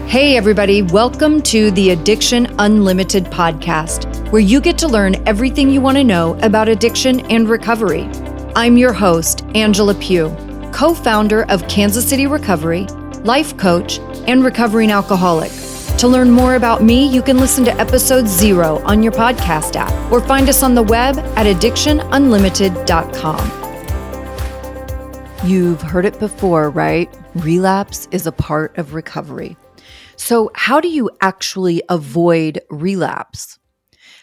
Hey, everybody, welcome to the Addiction Unlimited podcast, where you get to learn everything you want to know about addiction and recovery. I'm your host, Angela Pugh, co-founder of Kansas City Recovery, life coach, and recovering alcoholic. To learn more about me, you can listen to episode 0 on your podcast app or find us on the web at addictionunlimited.com. You've heard it before, right? Relapse is a part of recovery. So how do you actually avoid relapse?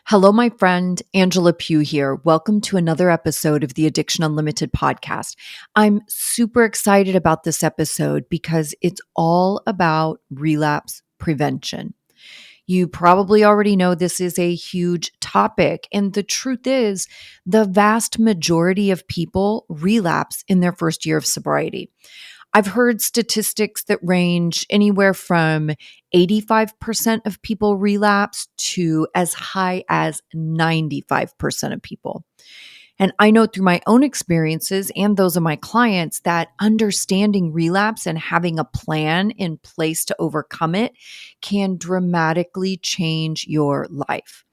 Hello, my friend, Angela Pugh here. Welcome to another episode of the Addiction Unlimited podcast. I'm super excited about this episode because it's all about relapse prevention. You probably already know this is a huge topic, and the truth is, the vast majority of people relapse in their first year of sobriety. I've heard statistics that range anywhere from 85% of people relapse to as high as 95% of people. And I know through my own experiences and those of my clients that understanding relapse and having a plan in place to overcome it can dramatically change your life.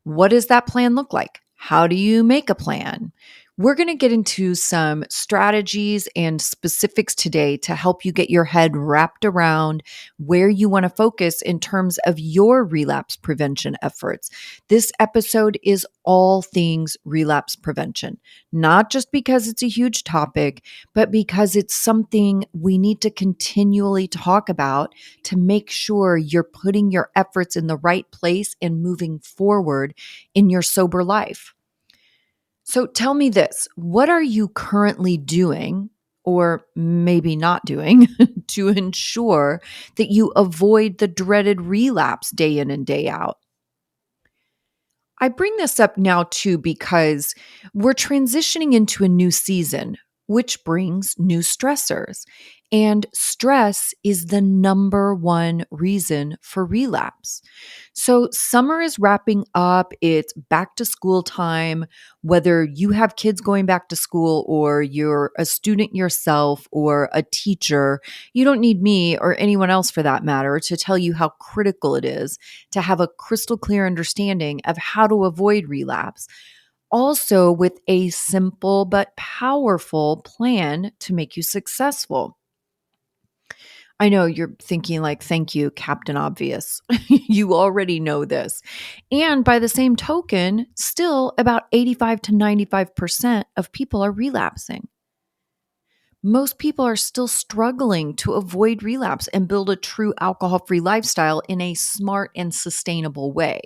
What does that plan look like? How do you make a plan? We're going to get into some strategies and specifics today to help you get your head wrapped around where you want to focus in terms of your relapse prevention efforts. This episode is all things relapse prevention, not just because it's a huge topic, but because it's something we need to continually talk about to make sure you're putting your efforts in the right place and moving forward in your sober life. So tell me this, what are you currently doing or maybe not doing to ensure that you avoid the dreaded relapse day in and day out? I bring this up now too because we're transitioning into a new season, which brings new stressors. And stress is the number one reason for relapse. So summer is wrapping up. It's back to school time, whether you have kids going back to school or you're a student yourself or a teacher. You don't need me or anyone else for that matter to tell you how critical it is to have a crystal clear understanding of how to avoid relapse. Also, with a simple but powerful plan to make you successful. I know you're thinking like, thank you, Captain Obvious. You already know this. And by the same token, still about 85 to 95% of people are relapsing. Most people are still struggling to avoid relapse and build a true alcohol-free lifestyle in a smart and sustainable way.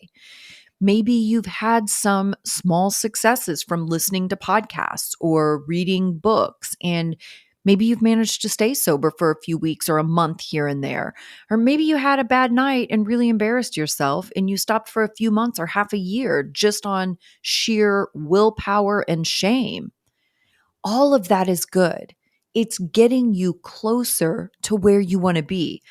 Maybe you've had some small successes from listening to podcasts or reading books, and maybe you've managed to stay sober for a few weeks or a month here and there. Or maybe you had a bad night and really embarrassed yourself and you stopped for a few months or half a year just on sheer willpower and shame. All of that is good. It's getting you closer to where you want to be,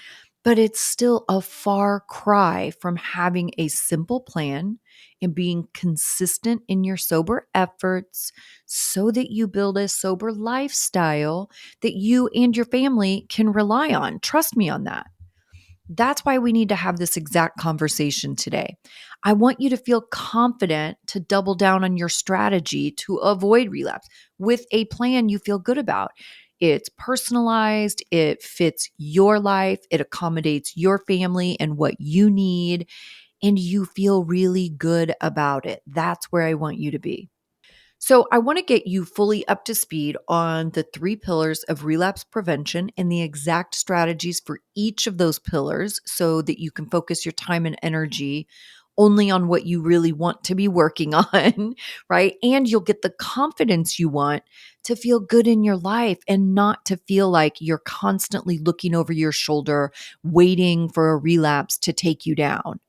but it's still a far cry from having a simple plan and being consistent in your sober efforts so that you build a sober lifestyle that you and your family can rely on. Trust me on that. That's why we need to have this exact conversation today. I want you to feel confident to double down on your strategy to avoid relapse with a plan you feel good about. It's personalized, it fits your life, it accommodates your family and what you need, and you feel really good about it. That's where I want you to be. So, I want to get you fully up to speed on the 3 pillars of relapse prevention and the exact strategies for each of those pillars so that you can focus your time and energy only on what you really want to be working on, right? And you'll get the confidence you want to feel good in your life and not to feel like you're constantly looking over your shoulder, waiting for a relapse to take you down.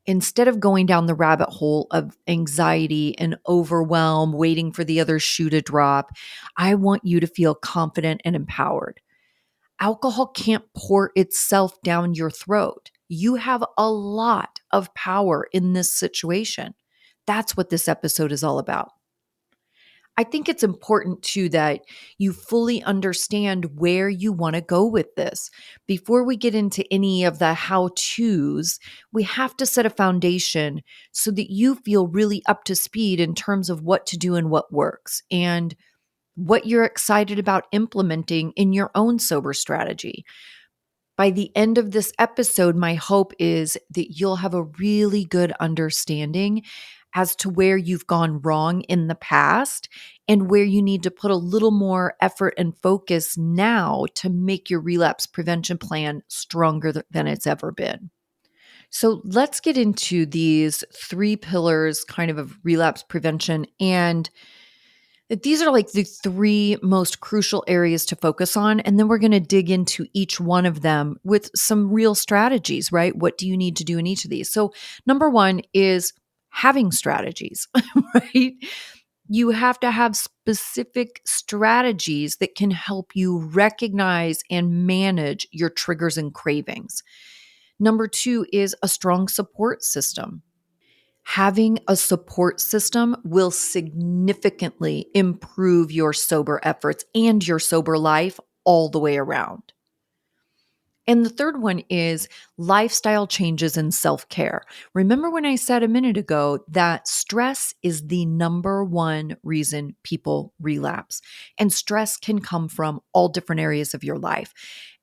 Instead of going down the rabbit hole of anxiety and overwhelm, waiting for the other shoe to drop, I want you to feel confident and empowered. Alcohol can't pour itself down your throat. You have a lot of power in this situation. That's what this episode is all about. I think it's important too that you fully understand where you want to go with this. Before we get into any of the how to's, we have to set a foundation so that you feel really up to speed in terms of what to do and what works and what you're excited about implementing in your own sober strategy. By the end of this episode, my hope is that you'll have a really good understanding as to where you've gone wrong in the past and where you need to put a little more effort and focus now to make your relapse prevention plan stronger than it's ever been. So let's get into these three pillars kind of relapse prevention, and these are like the three most crucial areas to focus on. And then we're going to dig into each one of them with some real strategies, right? What do you need to do in each of these? So, number one is having strategies, right? You have to have specific strategies that can help you recognize and manage your triggers and cravings. Number two is a strong support system. Having a support system will significantly improve your sober efforts and your sober life all the way around. And the third one is lifestyle changes and self care. Remember when I said a minute ago that stress is the number one reason people relapse, and stress can come from all different areas of your life.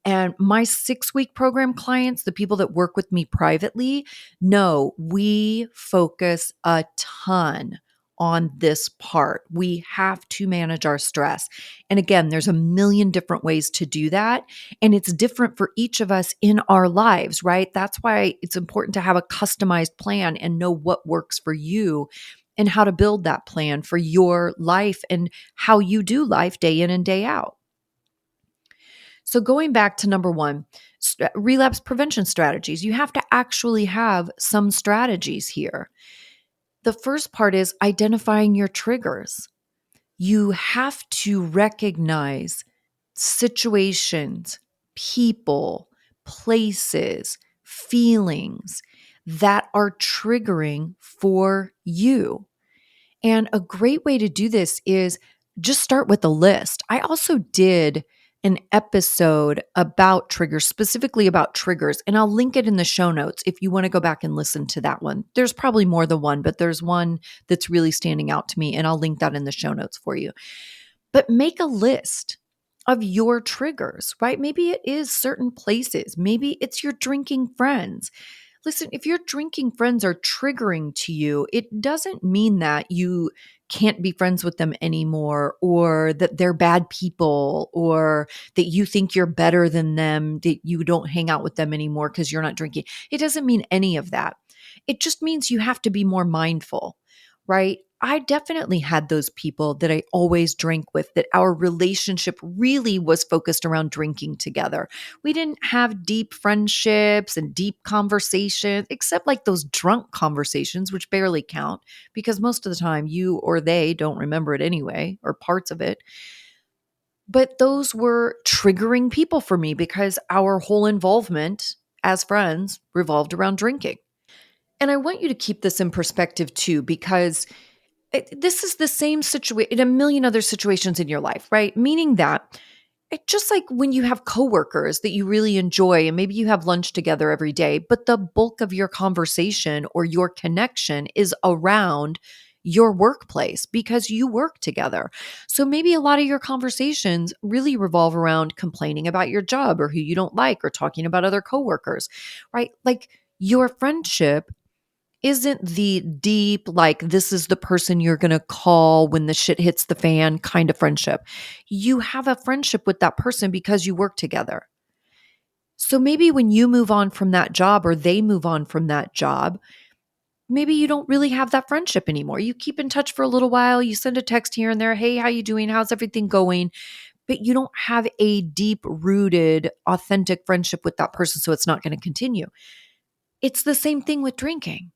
And my 6-week program clients, the people that work with me privately, know we focus a ton on this part. We have to manage our stress. And again, there's a million different ways to do that. And it's different for each of us in our lives, right? That's why it's important to have a customized plan and know what works for you and how to build that plan for your life and how you do life day in and day out. So, going back to number one, relapse prevention strategies, you have to actually have some strategies here. The first part is identifying your triggers. You have to recognize situations, people, places, feelings that are triggering for you. And a great way to do this is just start with a list. I also did an episode about triggers, specifically about triggers, and I'll link it in the show notes if you want to go back and listen to that one. There's probably more than one, but there's one that's really standing out to me, and I'll link that in the show notes for you. But make a list of your triggers, right? Maybe it is certain places. Maybe it's your drinking friends. Listen, if your drinking friends are triggering to you, it doesn't mean that you can't be friends with them anymore, or that they're bad people, or that you think you're better than them, that you don't hang out with them anymore because you're not drinking. It doesn't mean any of that. It just means you have to be more mindful, right? I definitely had those people that I always drank with, that our relationship really was focused around drinking together. We didn't have deep friendships and deep conversations, except like those drunk conversations, which barely count because most of the time you or they don't remember it anyway, or parts of it. But those were triggering people for me because our whole involvement as friends revolved around drinking. And I want you to keep this in perspective too, because this is the same situation in a million other situations in your life, right? Meaning that just like when you have coworkers that you really enjoy and maybe you have lunch together every day, but the bulk of your conversation or your connection is around your workplace because you work together. So maybe a lot of your conversations really revolve around complaining about your job or who you don't like or talking about other coworkers, right? Like your friendship isn't the deep, like, this is the person you're going to call when the shit hits the fan kind of friendship. You have a friendship with that person because you work together. So maybe when you move on from that job or they move on from that job, maybe you don't really have that friendship anymore. You keep in touch for a little while, you send a text here and there, hey, how you doing? How's everything going? But you don't have a deep rooted, authentic friendship with that person, so it's not going to continue. It's the same thing with drinking.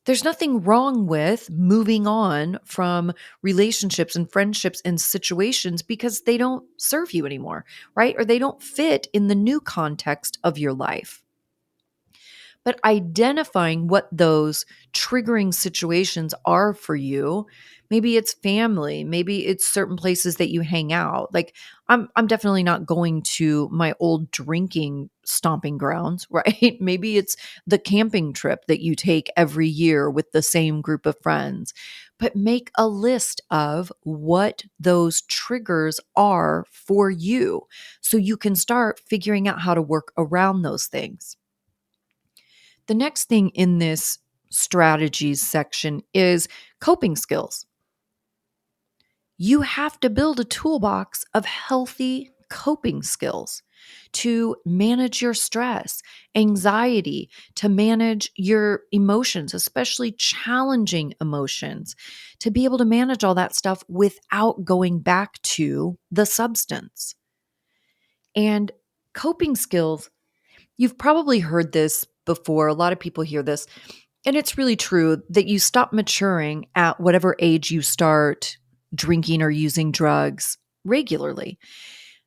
There's nothing wrong with moving on from relationships and friendships and situations because they don't serve you anymore, right? Or they don't fit in the new context of your life. But identifying what those triggering situations are for you Maybe it's family. Maybe it's certain places that you hang out. Like I'm definitely not going to my old drinking stomping grounds, right? Maybe it's the camping trip that you take every year with the same group of friends. But make a list of what those triggers are for you so you can start figuring out how to work around those things. The next thing in this strategies section is coping skills. You have to build a toolbox of healthy coping skills to manage your stress, anxiety, to manage your emotions, especially challenging emotions, to be able to manage all that stuff without going back to the substance. And coping skills, you've probably heard this before. A lot of people hear this. And it's really true that you stop maturing at whatever age you start drinking or using drugs regularly.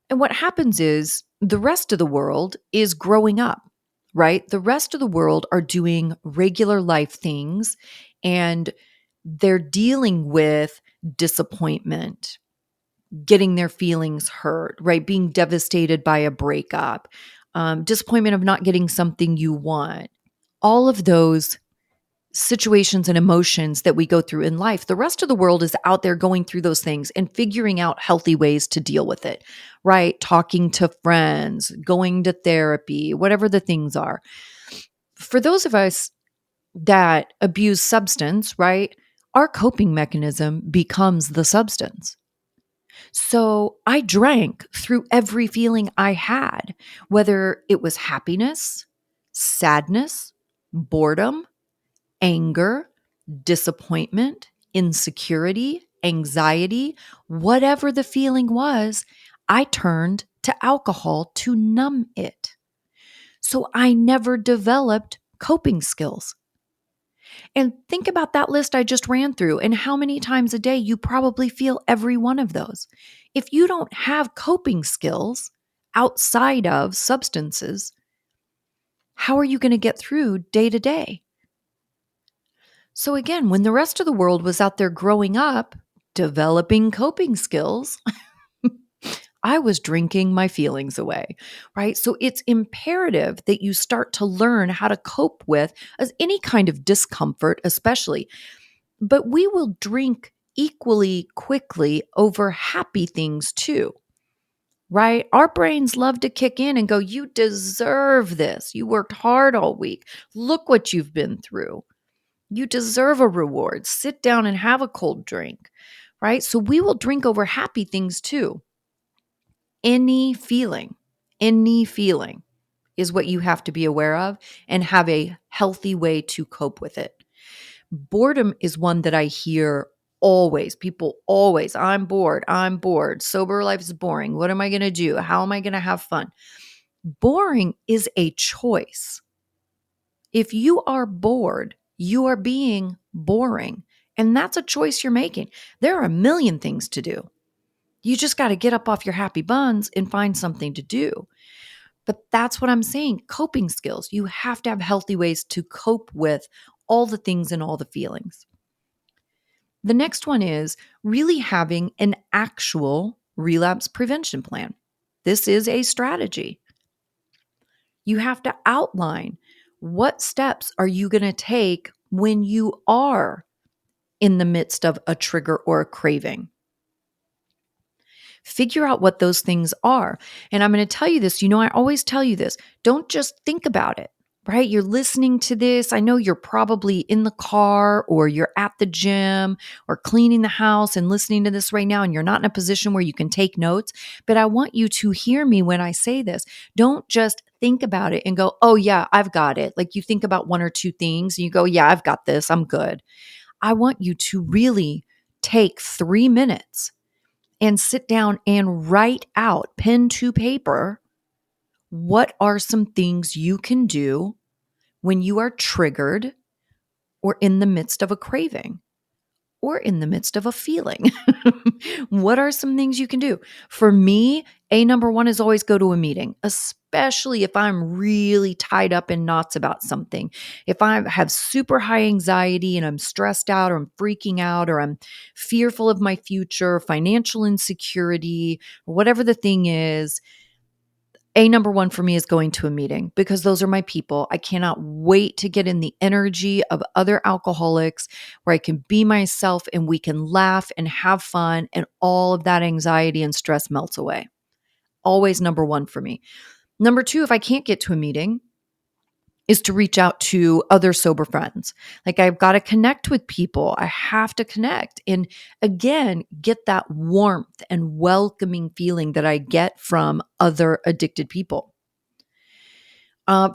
And what happens is the rest of the world is growing up, right? The rest of the world are doing regular life things and they're dealing with disappointment, getting their feelings hurt, right? Being devastated by a breakup, disappointment of not getting something you want. All of those situations and emotions that we go through in life, the rest of the world is out there going through those things and figuring out healthy ways to deal with it, right? Talking to friends, going to therapy, whatever the things are. For those of us that abuse substance, right? Our coping mechanism becomes the substance. So I drank through every feeling I had, whether it was happiness, sadness, boredom, anger, disappointment, insecurity, anxiety, whatever the feeling was, I turned to alcohol to numb it. So I never developed coping skills. And think about that list I just ran through and how many times a day you probably feel every one of those. If you don't have coping skills outside of substances, how are you going to get through day to day? So again, when the rest of the world was out there growing up, developing coping skills, I was drinking my feelings away, right? So it's imperative that you start to learn how to cope with any kind of discomfort, especially. But we will drink equally quickly over happy things too, right? Our brains love to kick in and go, you deserve this. You worked hard all week. Look what you've been through. You deserve a reward. Sit down and have a cold drink, right? So we will drink over happy things too. Any feeling is what you have to be aware of and have a healthy way to cope with it. Boredom is one that I hear always. People always, I'm bored. I'm bored. Sober life is boring. What am I going to do? How am I going to have fun? Boring is a choice. If you are bored, you are being boring. And that's a choice you're making. There are a million things to do. You just got to get up off your happy buns and find something to do. But that's what I'm saying. Coping skills. You have to have healthy ways to cope with all the things and all the feelings. The next one is really having an actual relapse prevention plan. This is a strategy. You have to outline what steps are you going to take when you are in the midst of a trigger or a craving. Figure out what those things are. And I'm going to tell you this. I always tell you this. Don't just think about it, right? You're listening to this. I know you're probably in the car or you're at the gym or cleaning the house and listening to this right now, and you're not in a position where you can take notes. But I want you to hear me when I say this. Don't just think about it and go, oh, yeah, I've got it. Like you think about one or two things and you go, yeah, I've got this. I'm good. I want you to really take 3 minutes and sit down and write out, pen to paper, what are some things you can do when you are triggered or in the midst of a craving or in the midst of a feeling. What are some things you can do? For me, number one is always go to a meeting, especially if I'm really tied up in knots about something. If I have super high anxiety and I'm stressed out or I'm freaking out or I'm fearful of my future, financial insecurity, or whatever the thing is, number one for me is going to a meeting because those are my people. I cannot wait to get in the energy of other alcoholics where I can be myself and we can laugh and have fun and all of that anxiety and stress melts away. Always number one for me. Number two, if I can't get to a meeting, is to reach out to other sober friends. Like I've got to connect with people. I have to connect and again, get that warmth and welcoming feeling that I get from other addicted people.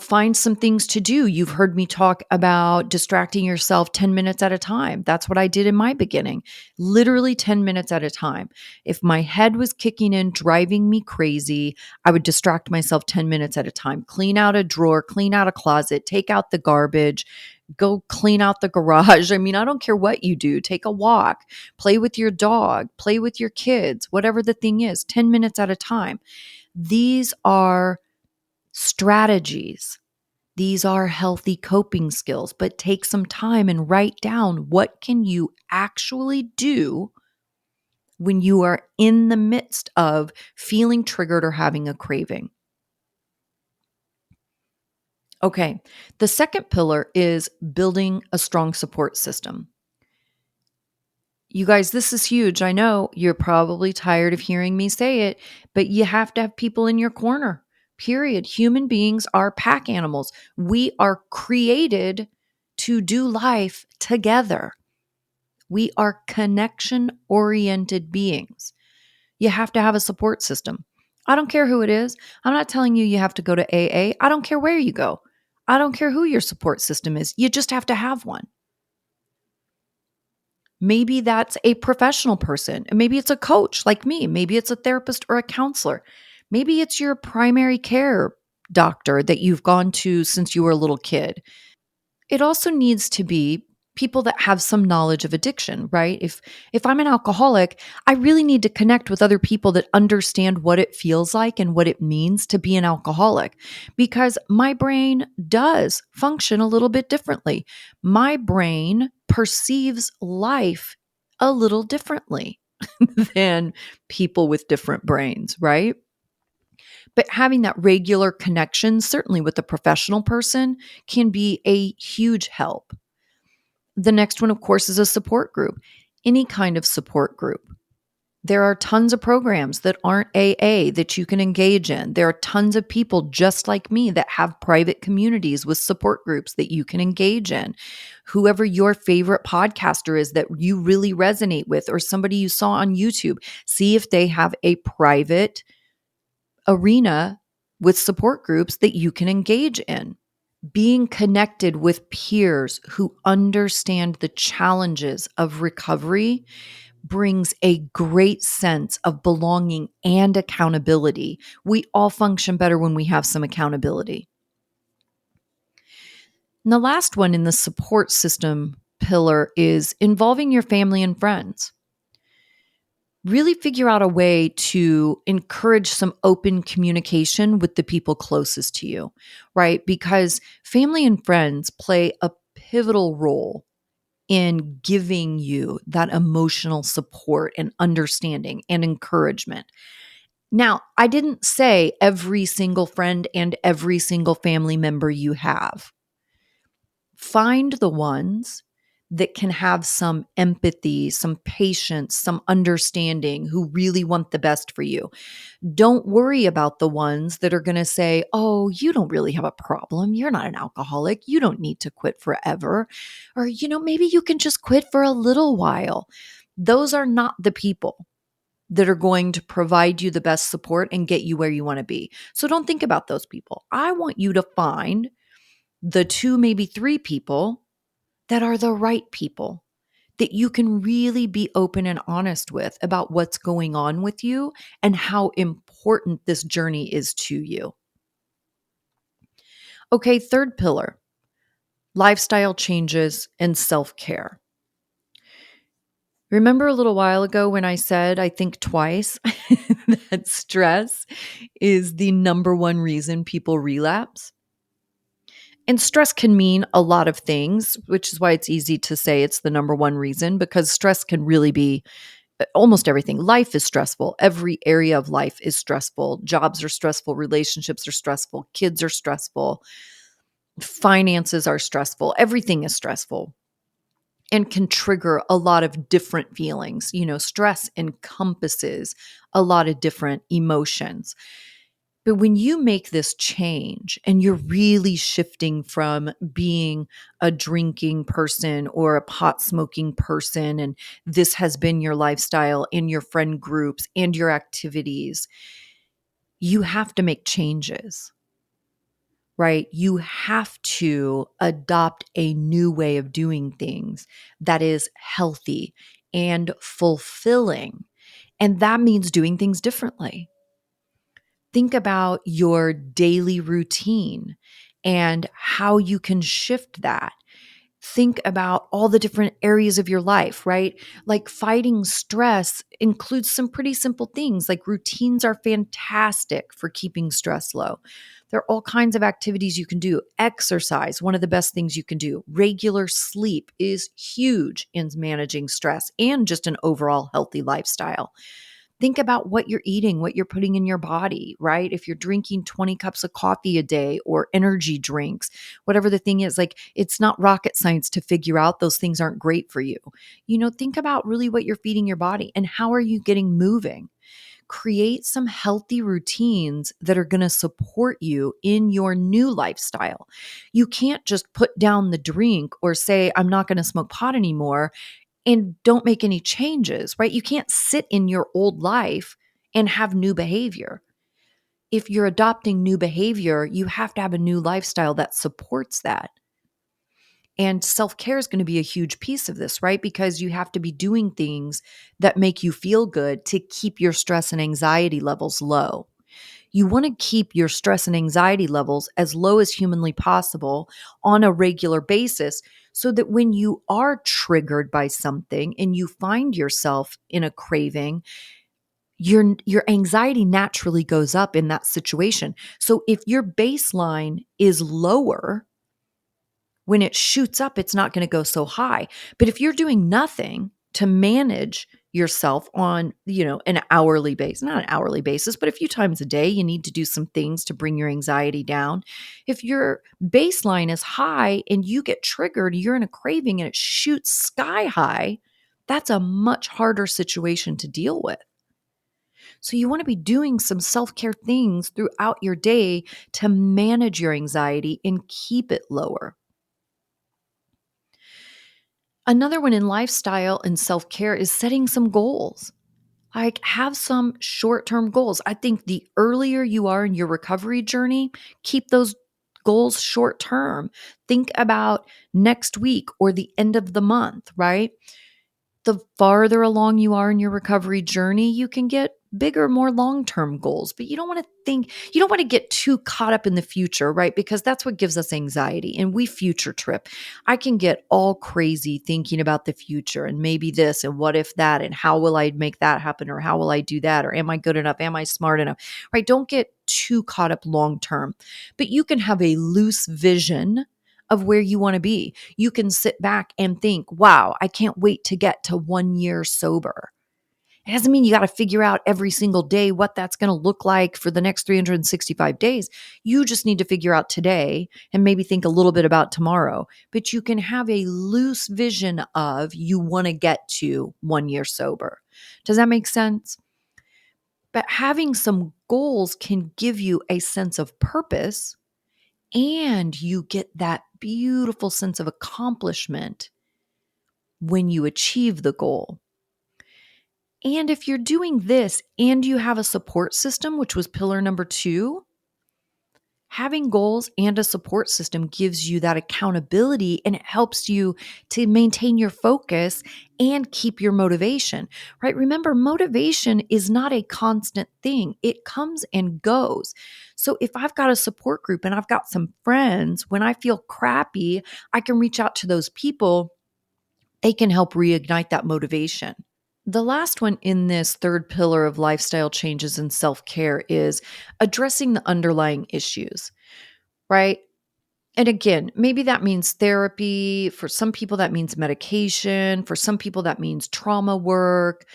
Find some things to do. You've heard me talk about distracting yourself 10 minutes at a time. That's what I did in my beginning, literally 10 minutes at a time. If my head was kicking in, driving me crazy, I would distract myself 10 minutes at a time. Clean out a drawer, clean out a closet, take out the garbage, go clean out the garage. I mean, I don't care what you do. Take a walk, play with your dog, play with your kids, whatever the thing is, 10 minutes at a time. These are strategies. These are healthy coping skills, but take some time and write down what can you actually do when you are in the midst of feeling triggered or having a craving. Okay, the second pillar is building a strong support system. You guys, this is huge. I know you're probably tired of hearing me say it, but you have to have people in your corner. Period. Human beings are pack animals. We are created to do life together. We are connection oriented beings. You have to have a support system. I don't care who it is. I'm not telling you you have to go to AA. I don't care where you go. I don't care who your support system is. You just have to have one. Maybe that's a professional person. Maybe it's a coach like me. Maybe it's a therapist or a counselor. Maybe it's your primary care doctor that you've gone to since you were a little kid. It also needs to be people that have some knowledge of addiction, right? If I'm an alcoholic, I really need to connect with other people that understand what it feels like and what it means to be an alcoholic because my brain does function a little bit differently. My brain perceives life a little differently than people with different brains, right? But having that regular connection, certainly with a professional person, can be a huge help. The next one, of course, is a support group, any kind of support group. There are tons of programs that aren't AA that you can engage in. There are tons of people just like me that have private communities with support groups that you can engage in. Whoever your favorite podcaster is that you really resonate with, or somebody you saw on YouTube, see if they have a private arena with support groups that you can engage in. Being connected with peers who understand the challenges of recovery brings a great sense of belonging and accountability. We all function better when we have some accountability. And the last one in the support system pillar is involving your family and friends. Really figure out a way to encourage some open communication with the people closest to you, right? Because family and friends play a pivotal role in giving you that emotional support and understanding and encouragement. Now, I didn't say every single friend and every single family member you have. Find the ones that can have some empathy, some patience, some understanding, who really want the best for you. Don't worry about the ones that are going to say, oh, you don't really have a problem. You're not an alcoholic. You don't need to quit forever. Or, maybe you can just quit for a little while. Those are not the people that are going to provide you the best support and get you where you want to be. So don't think about those people. I want you to find the two, maybe three people that are the right people that you can really be open and honest with about what's going on with you and how important this journey is to you. Okay, third pillar, lifestyle changes and self-care. Remember a little while ago when I said, I think twice, that stress is the number one reason people relapse? And stress can mean a lot of things, which is why it's easy to say it's the number one reason because stress can really be almost everything. Life is stressful. Every area of life is stressful. Jobs are stressful. Relationships are stressful. Kids are stressful. Finances are stressful. Everything is stressful and can trigger a lot of different feelings. Stress encompasses a lot of different emotions. But when you make this change and you're really shifting from being a drinking person or a pot smoking person, and this has been your lifestyle in your friend groups and your activities, you have to make changes, right? You have to adopt a new way of doing things that is healthy and fulfilling. And that means doing things differently. Think about your daily routine and how you can shift that. Think about all the different areas of your life, right? Like fighting stress includes some pretty simple things, like routines are fantastic for keeping stress low. There are all kinds of activities you can do. Exercise, one of the best things you can do. Regular sleep is huge in managing stress and just an overall healthy lifestyle. Think about what you're eating, what you're putting in your body, right? If you're drinking 20 cups of coffee a day or energy drinks, whatever the thing is, like it's not rocket science to figure out those things aren't great for you. Think about really what you're feeding your body and how are you getting moving. Create some healthy routines that are going to support you in your new lifestyle. You can't just put down the drink or say, I'm not going to smoke pot anymore and don't make any changes, right? You can't sit in your old life and have new behavior. If you're adopting new behavior, you have to have a new lifestyle that supports that. And self care is going to be a huge piece of this, right? Because you have to be doing things that make you feel good to keep your stress and anxiety levels low. You want to keep your stress and anxiety levels as low as humanly possible on a regular basis so that when you are triggered by something and you find yourself in a craving, your anxiety naturally goes up in that situation. So if your baseline is lower, when it shoots up, it's not going to go so high. But if you're doing nothing to manage yourself on, an hourly basis, not an hourly basis, but a few times a day, you need to do some things to bring your anxiety down. If your baseline is high and you get triggered, you're in a craving and it shoots sky high, that's a much harder situation to deal with. So you want to be doing some self-care things throughout your day to manage your anxiety and keep it lower. Another one in lifestyle and self care is setting some goals. Like, have some short term goals. I think the earlier you are in your recovery journey, keep those goals short term. Think about next week or the end of the month, right? The farther along you are in your recovery journey, you can get bigger, more long term goals. But you don't want to get too caught up in the future, right? Because that's what gives us anxiety and we future trip. I can get all crazy thinking about the future and maybe this and what if that and how will I make that happen or how will I do that or am I good enough? Am I smart enough? Right? Don't get too caught up long term, but you can have a loose vision of where you want to be. You can sit back and think, wow, I can't wait to get to 1 year sober. It doesn't mean you got to figure out every single day what that's going to look like for the next 365 days. You just need to figure out today and maybe think a little bit about tomorrow. But you can have a loose vision of you want to get to 1 year sober. Does that make sense? But having some goals can give you a sense of purpose and you get that beautiful sense of accomplishment when you achieve the goal. And if you're doing this and you have a support system, which was pillar number 2, having goals and a support system gives you that accountability and it helps you to maintain your focus and keep your motivation, right? Remember, motivation is not a constant thing. It comes and goes. So if I've got a support group and I've got some friends, when I feel crappy, I can reach out to those people they can help reignite that motivation. The last one in this third pillar of lifestyle changes and self care is addressing the underlying issues, right? And again, maybe that means therapy. For some people, that means medication. For some people, that means trauma work.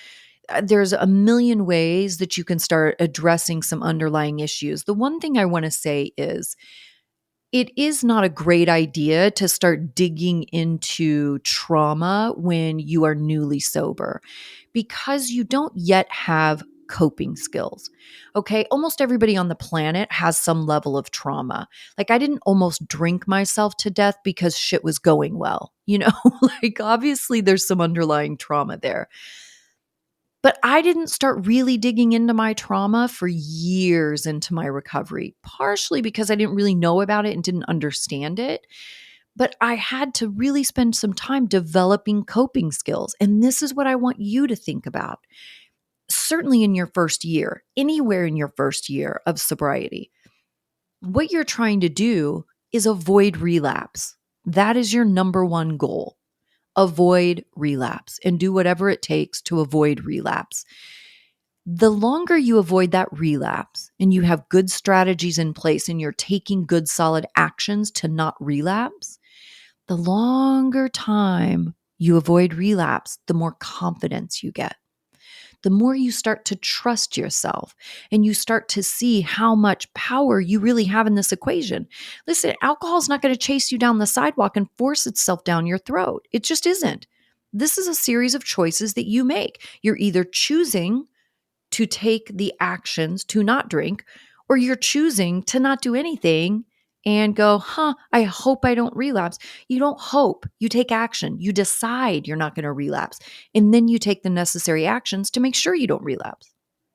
There's a million ways that you can start addressing some underlying issues. The one thing I want to say is it is not a great idea to start digging into trauma when you are newly sober because you don't yet have coping skills. Okay. Almost everybody on the planet has some level of trauma. Like, I didn't almost drink myself to death because shit was going well. Like, obviously, there's some underlying trauma there. But I didn't start really digging into my trauma for years into my recovery, partially because I didn't really know about it and didn't understand it. But I had to really spend some time developing coping skills. And this is what I want you to think about. Certainly in your first year, anywhere in your first year of sobriety, what you're trying to do is avoid relapse. That is your number one goal. Avoid relapse and do whatever it takes to avoid relapse. The longer you avoid that relapse and you have good strategies in place and you're taking good solid actions to not relapse, the longer time you avoid relapse, the more confidence you get. The more you start to trust yourself and you start to see how much power you really have in this equation. Listen, alcohol is not going to chase you down the sidewalk and force itself down your throat. It just isn't. This is a series of choices that you make. You're either choosing to take the actions to not drink, or you're choosing to not do anything and go, I hope I don't relapse. You don't hope, you take action. You decide you're not going to relapse. And then you take the necessary actions to make sure you don't relapse.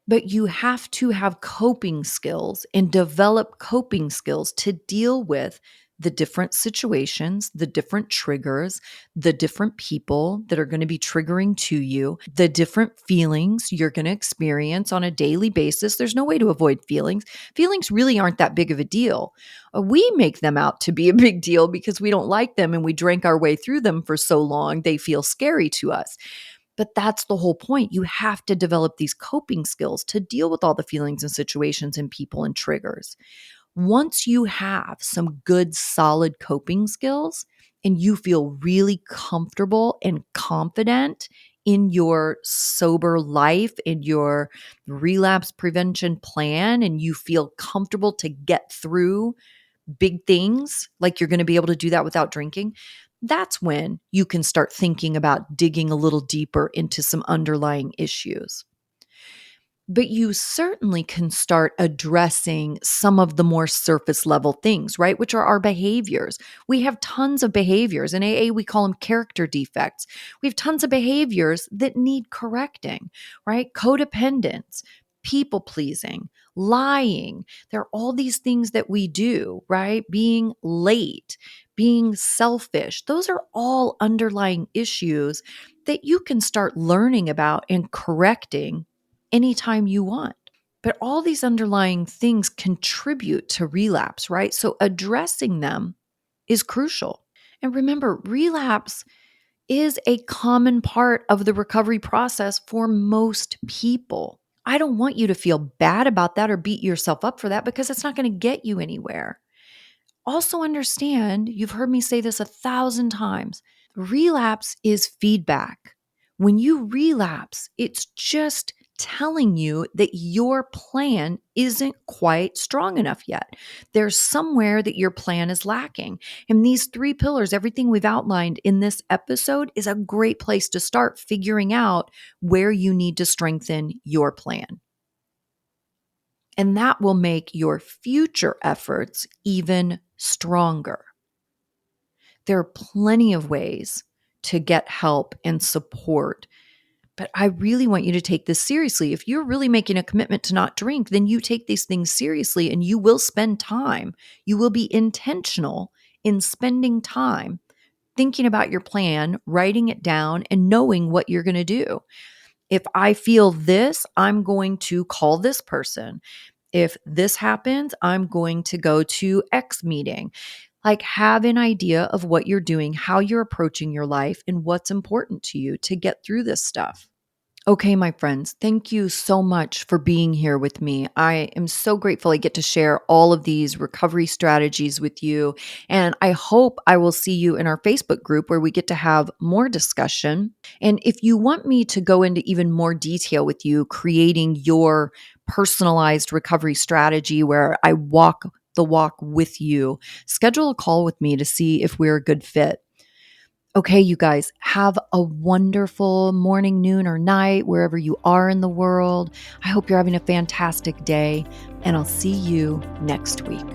But you have to have coping skills and develop coping skills to deal with the different situations, the different triggers, the different people that are going to be triggering to you, the different feelings you're going to experience on a daily basis. There's no way to avoid feelings. Feelings really aren't that big of a deal. We make them out to be a big deal because we don't like them and we drank our way through them for so long, they feel scary to us. But that's the whole point. You have to develop these coping skills to deal with all the feelings and situations and people and triggers. Once you have some good, solid coping skills and you feel really comfortable and confident in your sober life, in your relapse prevention plan, and you feel comfortable to get through big things, like you're going to be able to do that without drinking, that's when you can start thinking about digging a little deeper into some underlying issues. But you certainly can start addressing some of the more surface level things, right? Which are our behaviors. We have tons of behaviors. In AA, we call them character defects. We have tons of behaviors that need correcting, right? Codependence, people pleasing, lying. There are all these things that we do, right? Being late, being selfish. Those are all underlying issues that you can start learning about and correcting anytime you want. But all these underlying things contribute to relapse, right? So addressing them is crucial. And remember, relapse is a common part of the recovery process for most people. I don't want you to feel bad about that or beat yourself up for that because it's not going to get you anywhere. Also, understand, you've heard me say this 1,000 times, relapse is feedback. When you relapse, it's just telling you that your plan isn't quite strong enough yet. There's somewhere that your plan is lacking. And these three pillars, everything we've outlined in this episode, is a great place to start figuring out where you need to strengthen your plan. And that will make your future efforts even stronger. There are plenty of ways to get help and support, but I really want you to take this seriously. If you're really making a commitment to not drink, then you take these things seriously and you will spend time. You will be intentional in spending time thinking about your plan, writing it down, and knowing what you're going to do. If I feel this, I'm going to call this person. If this happens, I'm going to go to X meeting. Like, have an idea of what you're doing, how you're approaching your life, and what's important to you to get through this stuff. Okay, my friends, thank you so much for being here with me. I am so grateful I get to share all of these recovery strategies with you. And I hope I will see you in our Facebook group where we get to have more discussion. And if you want me to go into even more detail with you, creating your personalized recovery strategy where I walk the walk with you, schedule a call with me to see if we're a good fit. Okay, you guys, have a wonderful morning, noon, or night, wherever you are in the world. I hope you're having a fantastic day, and I'll see you next week.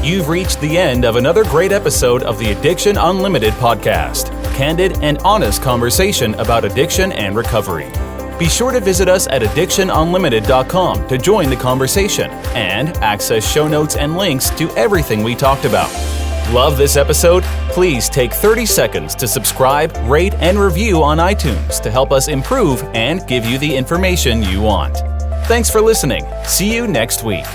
You've reached the end of another great episode of the Addiction Unlimited podcast. Candid and honest conversation about addiction and recovery. Be sure to visit us at addictionunlimited.com to join the conversation and access show notes and links to everything we talked about. Love this episode? Please take 30 seconds to subscribe, rate, and review on iTunes to help us improve and give you the information you want. Thanks for listening. See you next week.